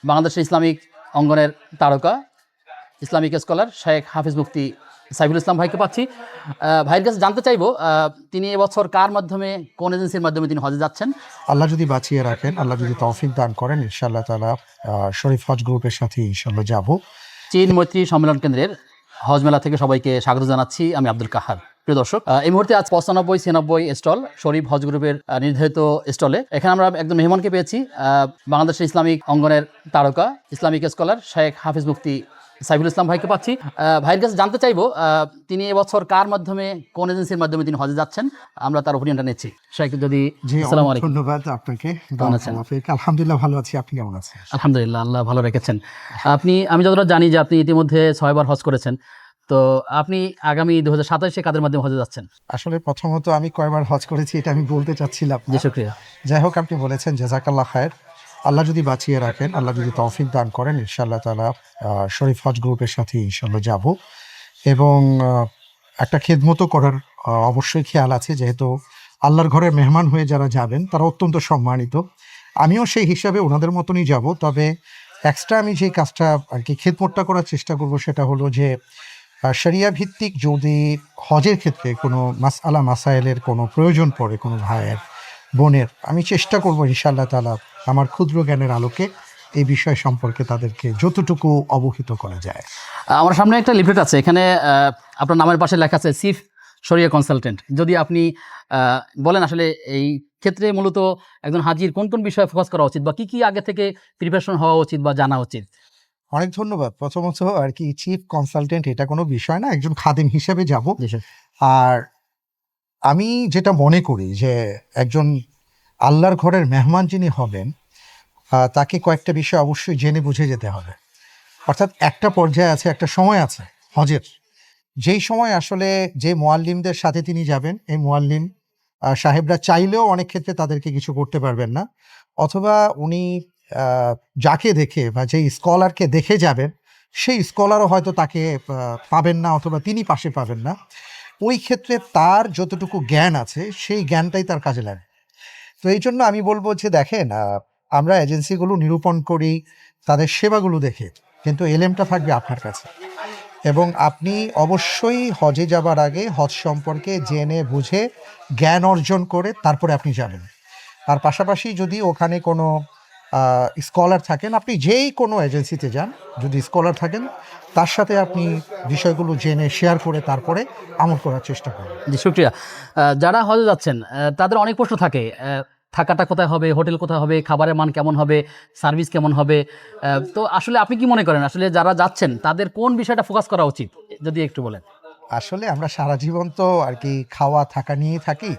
বাংলাদেশের ইসলামিক অঙ্গনের তারকা ইসলামিক স্কলার শেখ হাফিজ মুফতি সাইফুল ইসলাম ভাইকে পাচ্ছি। ভাইয়ের কাছে জানতে চাইবো তিনি এবছর কার মাধ্যমে, কোন এজেন্সির মাধ্যমে তিনি হজে যাচ্ছেন? আল্লাহ যদি বাঁচিয়ে রাখেন, আল্লাহ যদি তৌফিক দান করেন, ইনশাআল্লাহ তাআলা শরীফ হজ গ্রুপের সাথে ইনশাআল্লাহ যাব। চীন মৈত্রী সম্মেলন কেন্দ্রের হজ মেলা থেকে সবাইকে স্বাগত জানাচ্ছি। আমি আব্দুল কাহার। প্রিয় দর্শক, এই মুহূর্তে আজ 95-96 স্টল শরীফ হজ গ্রুপের নির্ধারিত স্টলে। এখানে আমরা একজন মেহমানকে পেয়েছি, বাংলাদেশের ইসলামিক অঙ্গনের তারকা ইসলামিক স্কলার শেখ হাফিজ মুফতি সাইফুল ইসলাম ভাইকে পাচ্ছি। ভাইয়ের কাছে জানতে চাইবো তিনি এবছর কার মাধ্যমে, কোন এজেন্সির মাধ্যমে তিনি হজে যাচ্ছেন, আমরা তার ওপিনিয়নটা নিচ্ছি। শেখ যদি আসসালামু আলাইকুম। ধন্যবাদ আপনাকে। কেমন আছেন? আলহামদুলিল্লাহ ভালো আছি, আপনি কেমন আছেন? আলহামদুলিল্লাহ, আল্লাহ ভালো রেখেছেন। আমি যতটা জানি যে আপনি ইতিমধ্যে 6 বার হজ করেছেন, তো আপনি আগামী 2027-এ কাদের মাধ্যমে হজে যাচ্ছেন? আসলে প্রথমত আমি কয়বার হজ করেছি এটা আমি বলতে চাচ্ছিলাম না। জি শুকরিয়া। যাই হোক, আপনি বলেছেন, জাযাকাল্লাহ খায়ের। আল্লাহ যদি বাঁচিয়ে রাখেন, আল্লাহ যদি তৌফিক দান করেন, ইনশাআল্লাহ তাআলা শরীফ হজ গ্রুপের সাথে ইনশাআল্লাহ যাব। এবং একটা খেদমতও করার অবশ্যই খেয়াল আছে, যেহেতু আল্লাহর ঘরের মেহমান হয়ে যারা যাবেন তারা অত্যন্ত সম্মানিত। আমিও সেই হিসাবে ওনাদের মতনই যাব। তবে এক্সট্রা আমি যে কাজটা আর কি খেদমতটা করার চেষ্টা করব, সেটা হলো যে শরিয়া ভিত্তিক যদি হজের ক্ষেত্রে কোনো মাসআলা মাসাইলের কোনো প্রয়োজন পড়ে কোনো ভাইয়ের বোনের, আমি চেষ্টা করব ইনশাআল্লাহ তাআলা আমার ক্ষুদ্র জ্ঞানের আলোকে এই বিষয় সম্পর্কে তাদেরকে যতটুকু অবহিত করা যায়। আমার সামনে একটা লিফলেট আছে, এখানে আপনার নামের পাশে লেখা আছে চিফ শরিয়া কনসালটেন্ট। যদি আপনি বলেন আসলে এই ক্ষেত্রে মূলত একজন হাজির কোন কোন বিষয়ে ফোকাস করা উচিত, বা কি কি আগে থেকে প্রিপারেশন হওয়া উচিত বা জানা উচিত? অনেক ধন্যবাদ। প্রথমত আর কি, চিফ কনসালটেন্ট এটা কোনো বিষয় না, একজন খাদেম হিসেবে যাব। আর আমি যেটা মনে করি যে একজন আল্লাহর ঘরের মেহমান যিনি হবেন, তাকে কয়েকটা বিষয় অবশ্যই জেনে বুঝে যেতে হবে। অর্থাৎ একটা পর্যায়ে আছে, একটা সময় আছে হজের, যেই সময় আসলে যে মুআল্লিমদের সাথে তিনি যাবেন, এই মুআল্লিম সাহেবরা চাইলেও অনেক ক্ষেত্রে তাদেরকে কিছু করতে পারবেন না, অথবা উনি যাকে দেখে বা যেই স্কলারকে দেখে যাবেন সেই স্কলারও হয়তো তাকে পাবেন না, অথবা তিনি পাশে পাবেন না। ওই ক্ষেত্রে তার যতটুকু জ্ঞান আছে সেই জ্ঞানটাই তার কাজে লাগে। তো এই জন্য আমি বলবো যে দেখেন, আমরা এজেন্সিগুলো নিরূপণ করি তাদের সেবাগুলো দেখে, কিন্তু এলেমটা থাকবে আপনার কাছে। এবং আপনি অবশ্যই হজে যাবার আগে হজ সম্পর্কে জেনে বুঝে জ্ঞান অর্জন করে তারপরে আপনি যাবেন। আর পাশাপাশি যদি ওখানে কোনো স্কলার থাকেন, আপনি যেই কোনো এজেন্সিতে যান, যদি স্কলার থাকেন তার সাথে আপনি বিষয়গুলো জেনে শেয়ার করে তারপরে আমল করার চেষ্টা করুন। জি শুকরিয়া। যারা হজে যাচ্ছেন তাদের অনেক প্রশ্ন থাকে, থাকাটা কোথায় হবে, হোটেল কোথায় হবে, খাবারের মান কেমন হবে, সার্ভিস কেমন হবে। তো আসলে আপনি কি মনে করেন আসলে যারা যাচ্ছেন তাদের কোন বিষয়টা ফোকাস করা উচিত, যদি একটু বলেন? আসলে আমরা সারা জীবন তো আর কি খাওয়া থাকা নিয়েই থাকি,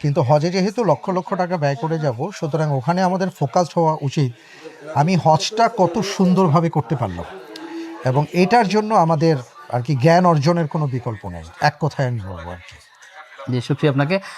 কিন্তু হজে যেহেতু লক্ষ লক্ষ টাকা ব্যয় করে যাব, সুতরাং ওখানে আমাদের ফোকাসড হওয়া উচিত আমি হজটা কত সুন্দরভাবে করতে পারলাম, এবং এটার জন্য আমাদের আর কি জ্ঞান অর্জনের কোনো বিকল্প নেই, এক কথায় আমি বলবো আর কি। জি শুকরিয়া আপনাকে।